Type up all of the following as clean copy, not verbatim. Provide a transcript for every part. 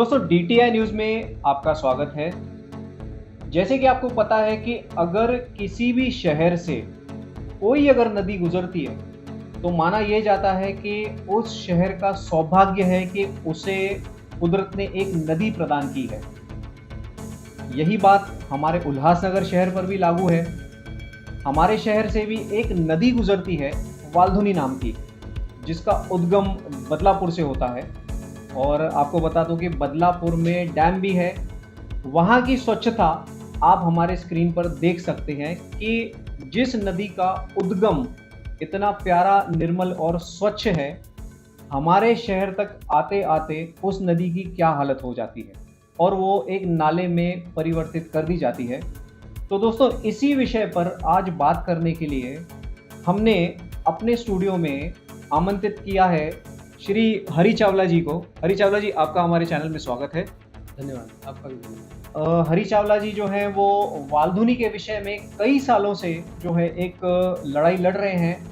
दोस्तों DTI news में आपका स्वागत है। जैसे कि आपको पता है कि अगर किसी भी शहर से कोई अगर नदी गुजरती है तो माना यह जाता है कि उस शहर का सौभाग्य है कि उसे कुदरत ने एक नदी प्रदान की है। यही बात हमारे उल्लासनगर शहर पर भी लागू है। हमारे शहर से भी एक नदी गुजरती है वाल्धुनी नाम की, जिसका उद्गम बदलापुर से होता है। और आपको बता दूं कि बदलापुर में डैम भी है। वहाँ की स्वच्छता आप हमारे स्क्रीन पर देख सकते हैं कि जिस नदी का उद्गम इतना प्यारा, निर्मल और स्वच्छ है, हमारे शहर तक आते आते उस नदी की क्या हालत हो जाती है और वो एक नाले में परिवर्तित कर दी जाती है। तो दोस्तों, इसी विषय पर आज बात करने के लिए हमने अपने स्टूडियो में आमंत्रित किया है श्री हरी चावला जी को। हरी चावला जी, आपका हमारे चैनल में स्वागत है। धन्यवाद, आपका भी धन्यवाद। हरी चावला जी जो हैं वो वाल्धुनी के विषय में कई सालों से जो है एक लड़ाई लड़ रहे हैं।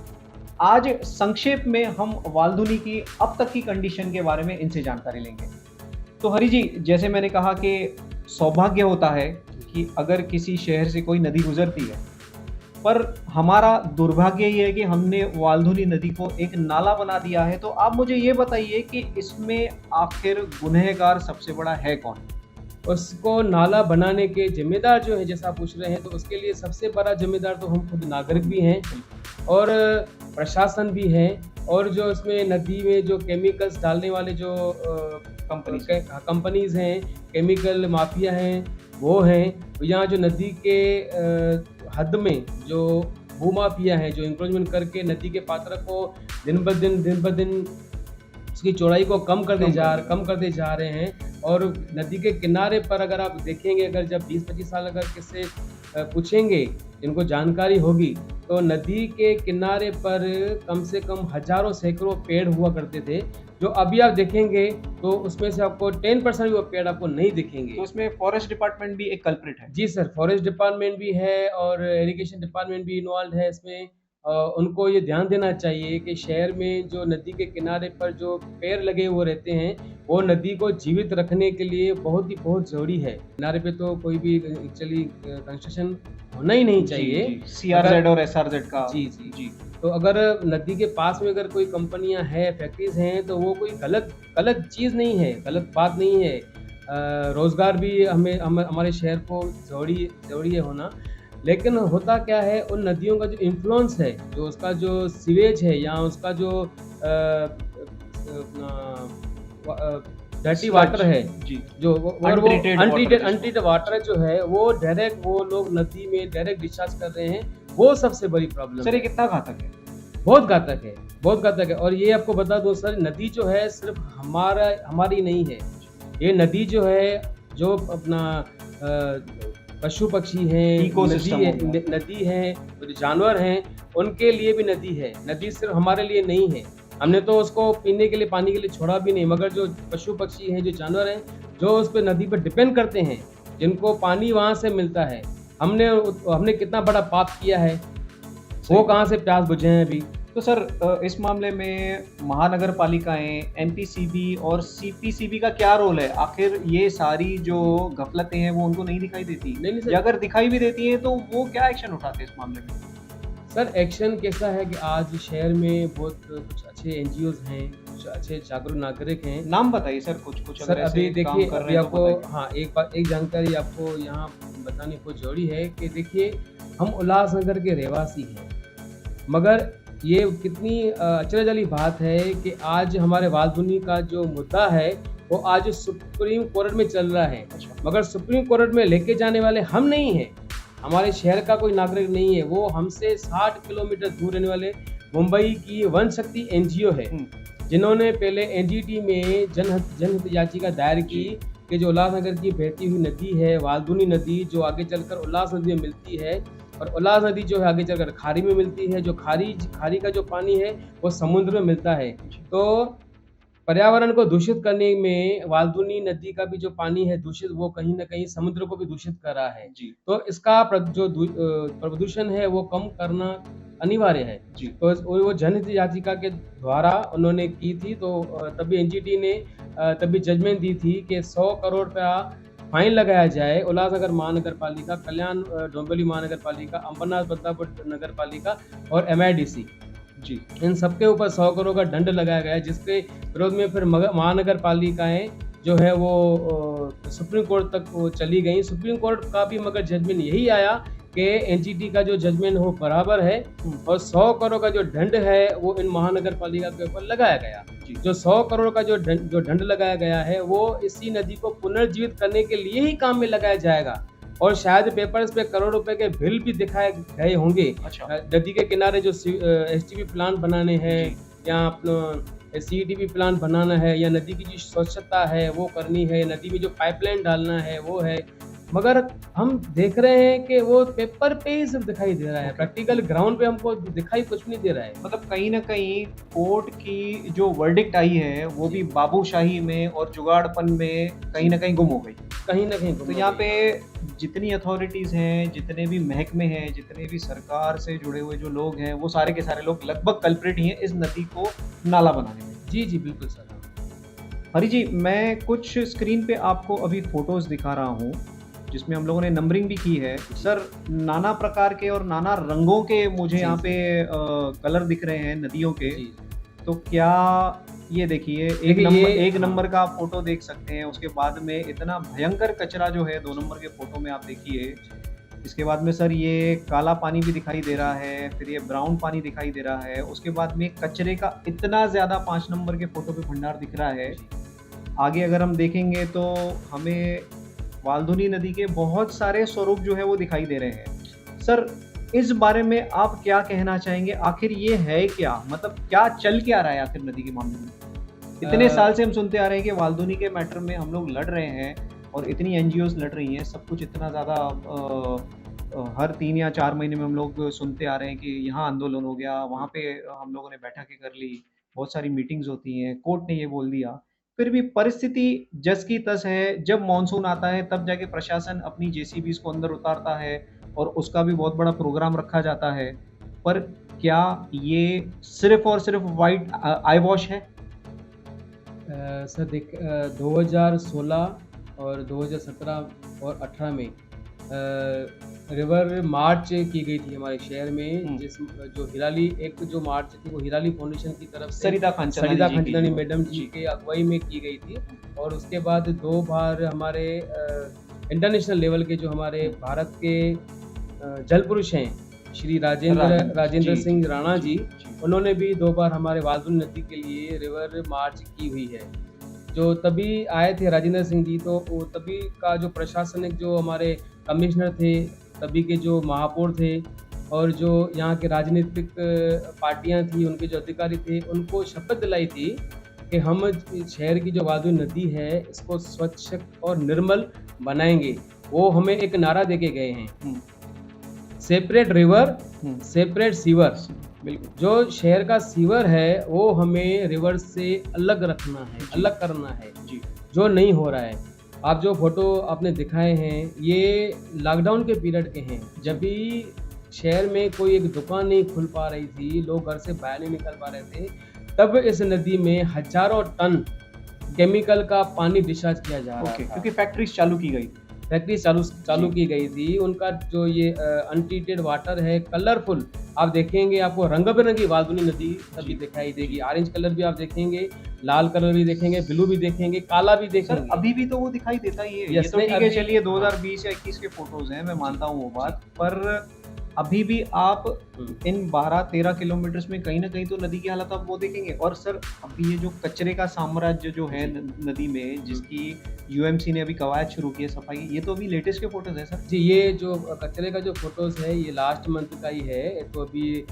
आज संक्षेप में हम वाल्धुनी की अब तक की कंडीशन के बारे में इनसे जानकारी लेंगे। तो हरी जी, जैसे मैंने कहा कि सौभाग्य होता है कि अगर किसी शहर से कोई नदी गुजरती है, पर हमारा दुर्भाग्य ये है कि हमने वाल्धुनी नदी को एक नाला बना दिया है। तो आप मुझे ये बताइए कि इसमें आखिर गुनहगार सबसे बड़ा है कौन? उसको नाला बनाने के जिम्मेदार जो है, जैसा आप पूछ रहे हैं, तो उसके लिए सबसे बड़ा जिम्मेदार तो हम खुद नागरिक भी हैं और प्रशासन भी है। और जो इसमें नदी में जो केमिकल्स डालने वाले जो कंपनीज हैं, केमिकल माफिया हैं, वो हैं। यहाँ जो नदी के हद में जो भूमाफिया हैं, जो इंक्रोचमेंट करके नदी के पात्र को दिन ब दिन उसकी चौड़ाई को कम करते जा रहे हैं। और नदी के किनारे पर अगर आप देखेंगे, अगर जब 20-25 साल अगर किससे पूछेंगे, जिनको जानकारी होगी, तो नदी के किनारे पर कम से कम हजारों सैकड़ों पेड़ हुआ करते थे, जो अभी आप देखेंगे तो उसमें से आपको 10% भी वो पेड़ आपको नहीं दिखेंगे। तो उसमें फॉरेस्ट डिपार्टमेंट भी एक कल्प्रिट है। जी सर, फॉरेस्ट डिपार्टमेंट भी है और इरिगेशन डिपार्टमेंट भी इन्वॉल्व है इसमें। उनको ये ध्यान देना चाहिए कि शहर में जो नदी के किनारे पर जो पेड़ लगे हुए रहते हैं, वो नदी को जीवित रखने के लिए बहुत ज़रूरी है। किनारे पे तो कोई भी एक्चुअली कंस्ट्रक्शन होना ही नहीं चाहिए। सीआरजेड और एसआरजेड का। जी। तो अगर नदी के पास में अगर कोई कंपनियां हैं, फैक्ट्रीज हैं, तो वो कोई गलत चीज़ नहीं है, गलत बात नहीं है। रोज़गार भी हमारे शहर को ज़रूरी है होना। लेकिन होता क्या है, उन नदियों का जो इन्फ्लुएंस है, जो उसका जो सीवेज है या उसका जो डर्टी वाटर है जी, जो अनट्रीटेड वाटर जो है, वो डायरेक्ट वो लोग नदी में डायरेक्ट डिस्चार्ज कर रहे हैं। वो सबसे बड़ी प्रॉब्लम सर, ये कितना घातक है? बहुत घातक है। और ये आपको बता दो सर, नदी जो है सिर्फ हमारी नहीं है। ये नदी जो है, जो अपना पशु पक्षी हैं, नदी है, जो जानवर हैं, उनके लिए भी नदी है। नदी सिर्फ हमारे लिए नहीं है। हमने तो उसको पीने के लिए, पानी के लिए छोड़ा भी नहीं, मगर जो पशु पक्षी हैं, जो जानवर हैं, जो उस पर नदी पर डिपेंड करते हैं, जिनको पानी वहाँ से मिलता है, हमने कितना बड़ा पाप किया है, वो कहाँ से प्यास बुझे हैं अभी। तो सर, इस मामले में महानगर पालिकाएं, एमपीसीबी और सीपीसीबी का क्या रोल है? आखिर ये सारी जो गफलतें हैं वो उनको नहीं दिखाई देती? नहीं सर, या अगर दिखाई भी देती हैं तो वो क्या एक्शन उठाते हैं इस मामले में? सर, एक्शन कैसा है कि आज शहर में बहुत कुछ अच्छे एनजीओज हैं, कुछ अच्छे जागरूक नागरिक हैं। नाम बताइए सर, कुछ सर। अभी देखिए, अभी आपको एक जानकारी आपको यहाँ बताने को जरूरी है कि देखिए, हम उल्लासनगर के रहवासी हैं, मगर ये कितनी अचरज वाली बात है कि आज हमारे वाल्धुनी का जो मुद्दा है, वो आज सुप्रीम कोर्ट में चल रहा है। मगर सुप्रीम कोर्ट में लेके जाने वाले हम नहीं हैं, हमारे शहर का कोई नागरिक नहीं है। वो हमसे 60 किलोमीटर दूर रहने वाले मुंबई की वन शक्ति एनजीओ है, जिन्होंने पहले एनजीटी में जनहित याचिका दायर की कि जो उल्लासनगर की बहती हुई नदी है, वाल्धुनी नदी, जो आगे चलकर उल्लास नदी में मिलती है, और उल्लास नदी जो है आगे चलकर खारी में मिलती है, जो खारी का जो पानी है वो समुद्र में मिलता है। तो पर्यावरण को दूषित करने में वाल्दुनी नदी का भी जो पानी है दूषित, वो कहीं न कहीं समुद्र को भी दूषित कर रहा है। जी, तो इसका प्रदूषण है वो कम करना अनिवार्य है। जी, तो वो जनहित याचिका के द्वारा उन्होंने की थी, तो तभी एनजीटी ने तभी जजमेंट दी थी कि 100 करोड़ रुपया फाइन लगाया जाए उल्लासनगर महानगर पालिका, कल्याण डोंबिवली महानगर पालिका, अंबरनाथ प्रतापपुर नगर पालिका और एमआईडीसी, जी, इन सबके ऊपर 100 करोड़ का दंड लगाया गया है, जिसके विरोध में फिर महानगर पालिकाएं जो है वो सुप्रीम कोर्ट तक वो चली गई। सुप्रीम कोर्ट का भी मगर जजमेंट यही आया कि एनजीटी का जो जजमेंट हो बराबर है और 100 करोड़ का जो दंड है वो इन महानगर पालिका के ऊपर लगाया गया। जी, जो 100 करोड़ का जो दंड लगाया गया है वो इसी नदी को पुनर्जीवित करने के लिए ही काम में लगाया जाएगा, और शायद पेपर्स पे करोड़ रुपए के बिल भी दिखाए गए होंगे। अच्छा, नदी के किनारे जो एसटीपी प्लांट बनाने हैं जी, या अपना सीईटीपी प्लांट बनाना है या नदी की जो स्वच्छता है वो करनी है, नदी में जो पाइपलाइन डालना है वो है, मगर हम देख रहे हैं कि वो पेपर पे ही सिर्फ दिखाई दे रहा है, प्रैक्टिकल ग्राउंड पे हमको दिखाई कुछ नहीं दे रहा है। मतलब कहीं न कहीं कोर्ट की जो वर्डिक्ट आई है, वो भी बाबूशाही में और जुगाड़पन में कहीं न कहीं गुम हो गई। कहीं न कहीं गुम तो हो यहाँ गई। पे जितनी अथॉरिटीज़ हैं, जितने भी महकमे हैं, जितने भी सरकार से जुड़े हुए जो लोग हैं, वो सारे के सारे लोग लगभग कल्प्रिट ही हैं इस नदी को नाला बनाने में। जी, जी, बिल्कुल सर। हरी जी, मैं कुछ स्क्रीन पे आपको अभी फ़ोटोज़ दिखा रहा हूँ, जिसमें हम लोगों ने नंबरिंग भी की है। सर, नाना प्रकार के और नाना रंगों के मुझे जी, यहाँ जी। पे कलर दिख रहे हैं नदियों के। जी। तो क्या ये देखिए देखिए ये एक हाँ। नंबर का आप फ़ोटो देख सकते हैं, उसके बाद में इतना भयंकर कचरा जो है 2 नंबर के फ़ोटो में आप देखिए। इसके बाद में सर ये काला पानी भी दिखाई दे रहा है, फिर ये ब्राउन पानी दिखाई दे रहा है, उसके बाद में कचरे का इतना ज़्यादा 5 नंबर के फ़ोटो पे भंडार दिख रहा है। आगे अगर हम देखेंगे तो हमें वाल्धुनी नदी के बहुत सारे स्वरूप जो है वो दिखाई दे रहे हैं। सर, इस बारे में आप क्या कहना चाहेंगे? आखिर ये है क्या? मतलब क्या चल क्या रहा है आखिर नदी के मामले में? इतने साल से हम सुनते आ रहे हैं कि वाल्धुनी के मैटर में हम लोग लड़ रहे हैं और इतनी एनजीओज़ लड़ रही हैं, सब कुछ इतना ज़्यादा हर 3 या 4 महीने में हम लोग सुनते आ रहे हैं कि यहाँ आंदोलन हो गया, वहाँ पे हम लोगों ने बैठकें कर ली, बहुत सारी मीटिंग्स होती हैं, कोर्ट ने ये बोल दिया। फिर भी परिस्थिति जस की तस है, जब मानसून आता है तब जाके प्रशासन अपनी जेसीबीज़ को अंदर उतारता है और उसका भी बहुत बड़ा प्रोग्राम रखा जाता है। पर क्या ये सिर्फ़ और सिर्फ़ व्हाइट आई वॉश है? सर 2016 और 2017 और 18 में रिवर मार्च की गई थी हमारे शहर में, जिस जो हिराली एक जो मार्च थी वो हिराली फाउंडेशन की तरफ से सरिता खानचंदानी जी मैडम जी के अगुवाई में की गई थी, और उसके बाद 2 बार हमारे इंटरनेशनल लेवल के जो हमारे भारत के जल पुरुष हैं श्री राजेंद्र जी, सिंह राणा जी, जी। उन्होंने भी 2 बार हमारे वाल्धुनी नदी के लिए रिवर मार्च की हुई है। जो तभी आए थे राजेंद्र सिंह जी, तो वो तभी का जो प्रशासनिक जो हमारे कमिश्नर थे, तभी के जो महापौर थे और जो यहाँ के राजनीतिक पार्टियाँ थी, उनके जो अधिकारी थे, उनको शपथ दिलाई थी कि हम शहर की जो वाल्धुनी नदी है इसको स्वच्छ और निर्मल बनाएँगे। वो हमें एक नारा देके गए हैं, हुँ, सेपरेट रिवर, हुँ। Separate sewer. बिल्कुल। जो शहर का सीवर है वो हमें रिवर से अलग रखना है, जी। अलग करना है, जी, जो नहीं हो रहा है। आप जो फ़ोटो आपने दिखाए हैं, ये लॉकडाउन के पीरियड के हैं, जब भी शहर में कोई एक दुकान नहीं खुल पा रही थी, लोग घर से बाहर नहीं निकल पा रहे थे, तब इस नदी में हज़ारों टन केमिकल का पानी डिस्चार्ज किया जा रहा ओके, था। क्योंकि फैक्ट्रीज़ चालू की गई। फैक्ट्री चालू जी। की गई थी, उनका जो ये अनट्रीटेड वाटर है, कलरफुल, आप देखेंगे आपको रंग-बिरंगी वाल्धुनी नदी तभी दिखाई देगी। ऑरेंज कलर भी आप देखेंगे, लाल कलर भी देखेंगे, ब्लू भी देखेंगे, काला भी सर, देखेंगे। अभी भी तो वो दिखाई देता ही है। ये यस, तो नहीं ठीक है, अभी चलिए हाँ। 2020 या 21 के फ़ोटोज़ हैं, मैं मानता हूँ वो बात। पर अभी भी आप हुँ। इन 12-13 किलोमीटर्स में कहीं न कहीं तो नदी की हालत आप वो देखेंगे। और सर, अभी ये जो कचरे का साम्राज्य जो है नदी में, जिसकी यूएमसी ने अभी कवायद शुरू की है सफाई, ये तो अभी लेटेस्ट के फ़ोटोज़ हैं सर। जी, ये जो कचरे का जो फ़ोटोज़ है, ये लास्ट मंथ का ही है। तो अभी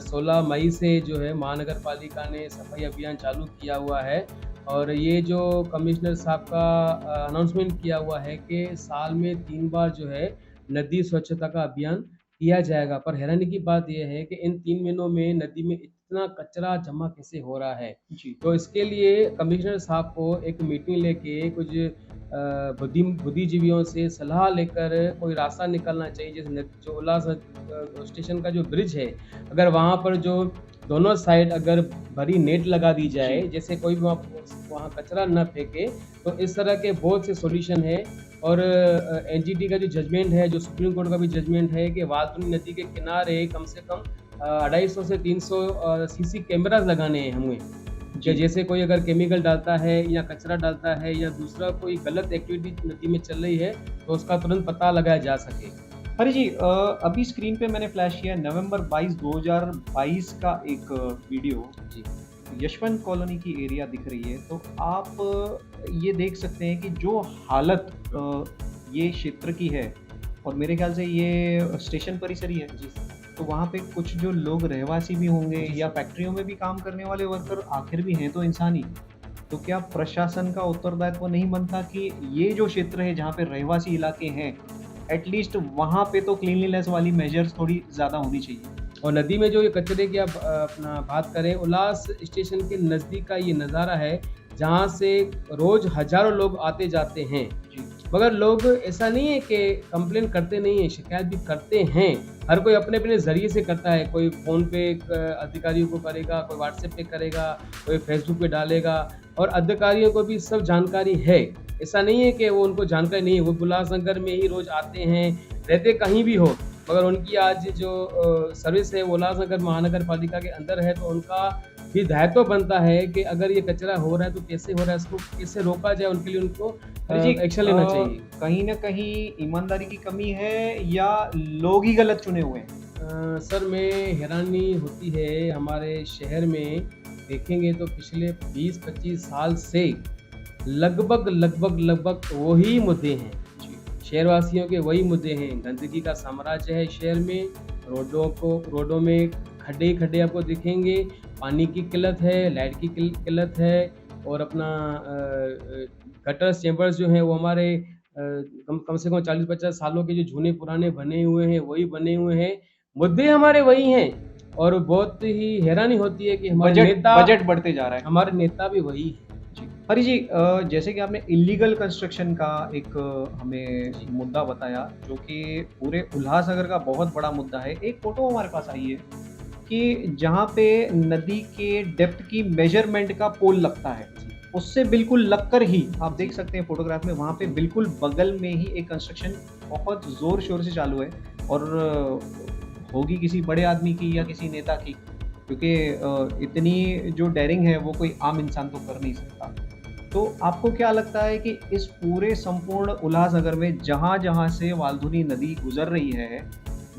16 मई से जो है महानगर पालिका ने सफाई अभियान चालू किया हुआ है, और ये जो कमिश्नर साहब का अनाउंसमेंट किया हुआ है कि साल में 3 बार जो है नदी स्वच्छता का अभियान किया जाएगा। पर हैरानी की बात ये है कि इन 3 महीनों में नदी में इतना कचरा जमा कैसे हो रहा है। जी। तो इसके लिए कमिश्नर साहब को एक मीटिंग लेके कुछ बुद्धिजीवियों से सलाह लेकर कोई रास्ता निकालना चाहिए। जैसे जो उल्लास स्टेशन का जो ब्रिज है, अगर वहाँ पर जो दोनों साइड अगर बड़ी नेट लगा दी जाए, जी। जैसे कोई भी वहाँ कचरा न फेंके, तो इस तरह के बहुत से सॉल्यूशन है। और एनजीटी का जो जजमेंट है, जो सुप्रीम कोर्ट का भी जजमेंट है कि वाल्तुनी नदी के किनारे कम से कम 250 से 300 सीसी कैमरास लगाने हैं हमें, कि जी। जैसे कोई अगर केमिकल डालता है या कचरा डालता है या दूसरा कोई गलत एक्टिविटी नदी में चल रही है, तो उसका तुरंत पता लगाया जा सके। हरी जी, अभी स्क्रीन पे मैंने फ्लैश किया नवंबर 22 2022 का एक वीडियो। जी। यशवंत कॉलोनी की एरिया दिख रही है, तो आप ये देख सकते हैं कि जो हालत ये क्षेत्र की है, और मेरे ख्याल से ये स्टेशन परिसर ही है। जी। तो वहाँ पे कुछ जो लोग रहवासी भी होंगे जी, या सर। फैक्ट्रियों में भी काम करने वाले वर्कर आखिर भी हैं तो इंसान ही। तो क्या प्रशासन का उत्तरदायित्व नहीं बनता कि ये जो क्षेत्र है जहाँ पे रहवासी इलाके हैं, एटलीस्ट वहाँ पे तो क्लीनलीनेस वाली मेजर्स थोड़ी ज़्यादा होनी चाहिए? और नदी में जो ये कचरे की आप अपना बात करें, उल्लास स्टेशन के नज़दीक का ये नज़ारा है, जहाँ से रोज़ हज़ारों लोग आते जाते हैं। जी। मगर लोग ऐसा नहीं है कि कंप्लेन करते नहीं हैं, शिकायत भी करते हैं। हर कोई अपने-अपने ज़रिए से करता है, कोई फ़ोन पे अधिकारियों को करेगा, कोई व्हाट्सएप पे करेगा, कोई फेसबुक पे डालेगा, और अधिकारियों को भी सब जानकारी है। ऐसा नहीं है कि वो उनको जानकारी नहीं है, वो उल्लासनगर में ही रोज़ आते हैं, रहते कहीं भी हो। मगर उनकी आज जो सर्विस है वो उल्लासनगर महानगर पालिका के अंदर है, तो उनका भी दायित्व बनता है कि अगर ये कचरा हो रहा है तो कैसे हो रहा है, इसको कैसे रोका जाए, उनके लिए उनको अरे जी, एक्शन लेना चाहिए। कहीं न कहीं ईमानदारी की कमी है या लोग ही गलत चुने हुए हैं? सर, में हैरानी होती है हमारे शहर में, देखेंगे तो पिछले 20-25 साल से लगभग वही मुद्दे हैं। जी। शहरवासियों के वही मुद्दे हैं। गंदगी का साम्राज्य है शहर में, रोडों में खड्डे ही खड्डे आपको दिखेंगे, पानी की किल्लत है, लाइट की किल्लत है, और अपना गटर चेंबर्स जो हैं वो हमारे कम से कम 40-50 सालों के जो जूने पुराने बने हुए हैं, वही बने हुए हैं। मुद्दे हमारे वही हैं, और बहुत ही हैरानी होती है कि बजट बढ़ते जा रहा है। हमारे नेता भी वही हैं। जी। हरी जी, जैसे कि आपने इल्लीगल कंस्ट्रक्शन का एक हमें जी। मुद्दा बताया, जो कि पूरे उल्लासनगर का बहुत बड़ा मुद्दा है। एक फ़ोटो हमारे पास आई है कि जहाँ पे नदी के डेप्थ की मेजरमेंट का पोल लगता है, उससे बिल्कुल लगकर ही आप देख सकते हैं फ़ोटोग्राफ में, वहाँ पे बिल्कुल बगल में ही एक कंस्ट्रक्शन बहुत ज़ोर-शोर से चालू है, और होगी किसी बड़े आदमी की या किसी नेता की, क्योंकि इतनी जो डेयरिंग है वो कोई आम इंसान तो कर नहीं सकता। तो आपको क्या लगता है कि इस पूरे संपूर्ण उल्लासनगर में जहाँ-जहाँ से वाल्धुनी नदी गुज़र रही है,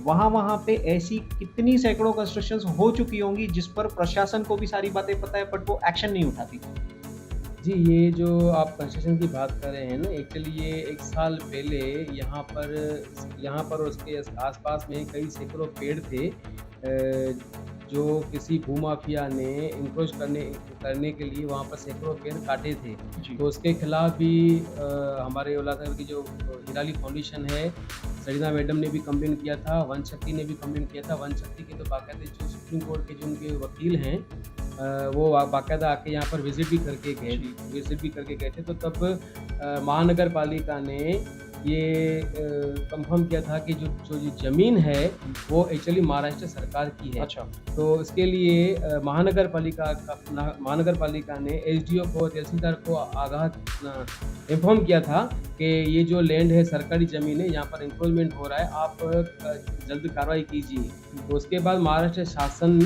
वहाँ-वहाँ पे ऐसी कितनी सैकड़ों कंस्ट्रक्शंस हो चुकी होंगी जिस पर प्रशासन को भी सारी बातें पता है बट वो एक्शन नहीं उठाती? जी, ये जो आप कंस्ट्रक्शन की बात कर रहे हैं ना, एक्चुअली ये 1 साल पहले यहाँ पर और उसके आस-पास में कई सैकड़ों पेड़ थे, जो किसी भूमाफिया ने इंक्रोच करने के लिए वहाँ पर सैकड़ों पेड़ काटे थे। जी। तो उसके खिलाफ भी हमारे उल्लासनगर की जो हिराली फाउंडेशन है, सरीना मैडम ने भी कंप्लेन किया था, वन शक्ति ने भी कंप्लेन किया था। वन शक्ति के तो बाकायदे जो सुप्रीम कोर्ट के जो उनके वकील हैं, वो बाकायदा आके यहाँ पर विज़िट भी करके गए थे। तो तब महानगर पालिका ने ये कंफर्म किया था कि जो ये ज़मीन है वो एक्चुअली महाराष्ट्र सरकार की है। अच्छा। तो इसके लिए महानगर पालिका ने एसडीओ को, तहसीलदार को इन्फॉर्म किया था कि ये जो लैंड है सरकारी ज़मीन है, यहाँ पर इंक्रोचमेंट हो रहा है, आप जल्द कार्रवाई कीजिए। तो उसके बाद महाराष्ट्र शासन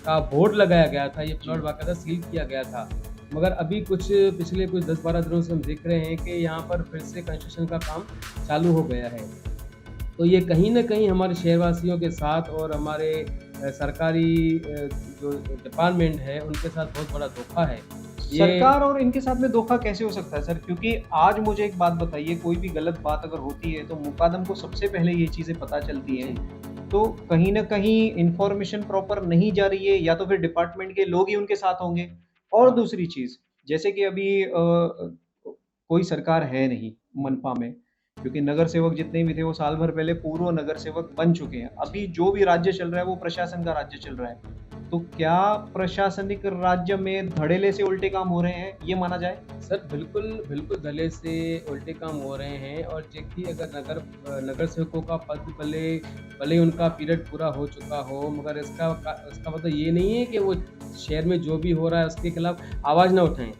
का बोर्ड लगाया गया था, ये प्लॉट बाकायदा सील किया गया था। मगर अभी पिछले कुछ 10-12 दिनों से हम देख रहे हैं कि यहाँ पर फिर से कंस्ट्रक्शन का काम चालू हो गया है। तो ये कहीं न कहीं हमारे शहरवासियों के साथ और हमारे सरकारी जो डिपार्टमेंट है उनके साथ बहुत बड़ा धोखा है। सरकार और इनके साथ में धोखा कैसे हो सकता है सर? क्योंकि आज मुझे एक बात बताइए, कोई भी गलत बात अगर होती है तो मुकादम को सबसे पहले ये चीज़ें पता चलती हैं। तो कहीं न कहीं इन्फॉर्मेशन प्रॉपर नहीं जा रही है, या तो फिर डिपार्टमेंट के लोग ही उनके साथ होंगे। और दूसरी चीज़, जैसे कि अभी कोई सरकार है नहीं मनपा में, क्योंकि नगर सेवक जितने भी थे वो साल भर पहले पूर्व नगर सेवक बन चुके हैं। अभी जो भी राज्य चल रहा है वो प्रशासन का राज्य चल रहा है। तो क्या प्रशासनिक राज्य में धड़ेले से उल्टे काम हो रहे हैं, ये माना जाए? सर बिल्कुल, बिल्कुल धड़ल्ले से उल्टे काम हो रहे हैं और देखिए अगर नगर सेवकों का पद भले भले ही उनका पीरियड पूरा हो चुका हो, मगर इसका मतलब ये नहीं है कि वो शहर में जो भी हो रहा है उसके खिलाफ आवाज़ ना उठाएँ।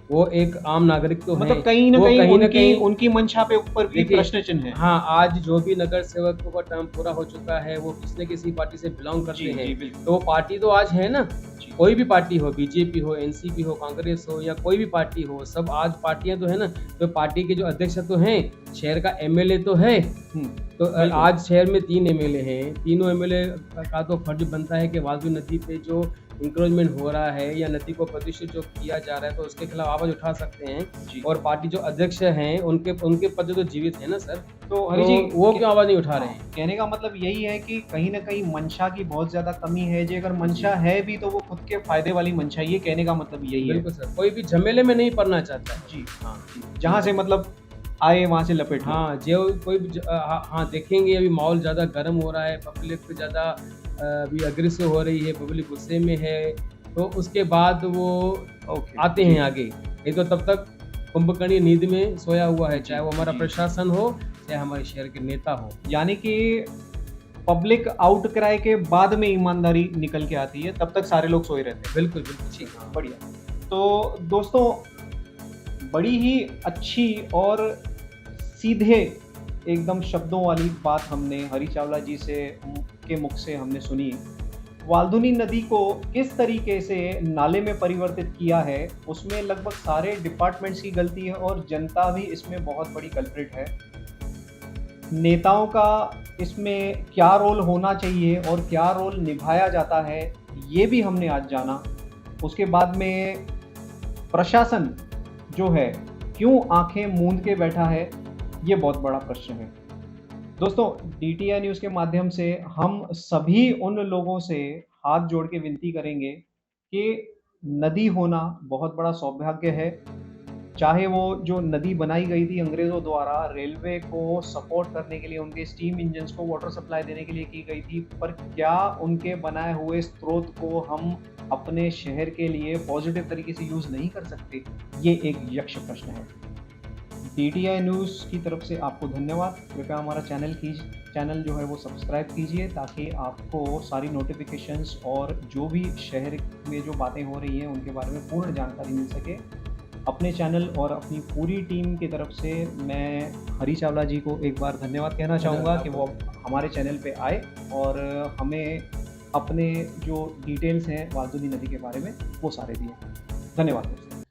वो एक आम नागरिक तो हैं, मतलब कहीं न वो कहीं कहीं न उनकी कहीं उनकी मंशा पे ऊपर भी देखिए प्रश्न चिन्ह है। हाँ, आज जो भी नगर सेवकों का टर्म पूरा हो चुका है, वो किसी न किसी पार्टी से बिलॉन्ग करते जी, हैं। जी, बिल्कुल। तो वो पार्टी तो आज है ना, जी। कोई भी पार्टी हो, बीजेपी हो, एनसीपी हो, कांग्रेस हो या कोई भी पार्टी हो, सब आज पार्टियाँ तो है ना, तो पार्टी के जो अध्यक्ष तो हैं, शहर का एमएलए तो है। हुँ, तो बिल्कुल। आज शहर में 3 एमएलए हैं, तीनों एमएलए का तो फर्ज बनता है कि वाल्मीकि नदी पे जो इंक्रोचमेंट हो रहा है या नदी को प्रदूषित जो किया जा रहा है, तो उसके खिलाफ आवाज़ उठा सकते हैं। जी। और पार्टी जो अध्यक्ष हैं, उनके पद तो जीवित हैं ना सर, तो हरी जी, तो वो क्यों आवाज़ नहीं उठा रहे हैं? कहने का मतलब यही है कि कहीं न कहीं मंशा की बहुत ज़्यादा कमी है, जी अगर मंशा है भी तो वो खुद के फ़ायदे वाली मंशा, ये कहने का मतलब यही है। बिल्कुल सर, कोई भी झमेले में नहीं पड़ना चाहता है। जी, हाँ, जी। जहाँ से मतलब आए वहाँ से लपेट लो। हाँ, जो कोई भी हाँ, देखेंगे अभी माहौल ज़्यादा गर्म हो रहा है, पब्लिक ज़्यादा अभी अग्रेसिव हो रही है, पब्लिक गुस्से में है, तो उसके बाद वो ओके, आते जी। हैं आगे। नहीं तो तब तक कुंभकर्ण नींद में सोया हुआ है, चाहे वो हमारा जी। प्रशासन हो, चाहे हमारे शहर के नेता हो। यानी कि पब्लिक आउट क्राई के बाद में ईमानदारी निकल के आती है, तब तक सारे लोग सोए रहते हैं। बिल्कुल, बिल्कुल। जी, हाँ, बढ़िया। तो दोस्तों, बड़ी ही अच्छी और सीधे एकदम शब्दों वाली बात हमने हरी चावला जी के मुख से हमने सुनी। वाल्धुनी नदी को किस तरीके से नाले में परिवर्तित किया है, उसमें लगभग सारे डिपार्टमेंट्स की गलती है और जनता भी इसमें बहुत बड़ी कल्प्रिट है। नेताओं का इसमें क्या रोल होना चाहिए और क्या रोल निभाया जाता है, ये भी हमने आज जाना। उसके बाद में प्रशासन जो है, क्यों आँखें मूंद के बैठा है, ये बहुत बड़ा प्रश्न है। दोस्तों, डीटीआई न्यूज़ के माध्यम से हम सभी उन लोगों से हाथ जोड़ के विनती करेंगे कि नदी होना बहुत बड़ा सौभाग्य है। चाहे वो जो नदी बनाई गई थी अंग्रेज़ों द्वारा रेलवे को सपोर्ट करने के लिए, उनके स्टीम इंजन्स को वाटर सप्लाई देने के लिए की गई थी, पर क्या उनके बनाए हुए स्रोत को हम अपने शहर के लिए पॉजिटिव तरीके से यूज़ नहीं कर सकते? ये एक यक्ष प्रश्न है। डीटीआई न्यूज़ की तरफ से आपको धन्यवाद। कृपया हमारा चैनल जो है वो सब्सक्राइब कीजिए ताकि आपको सारी नोटिफिकेशंस और जो भी शहर में जो बातें हो रही हैं उनके बारे में पूर्ण जानकारी मिल सके। अपने चैनल और अपनी पूरी टीम की तरफ से मैं हरी चावला जी को एक बार धन्यवाद कहना चाहूँगा कि वो हमारे चैनल पे आए और हमें अपने जो डिटेल्स हैं वाल्धुनी नदी के बारे में वो सारे दिए। धन्यवाद।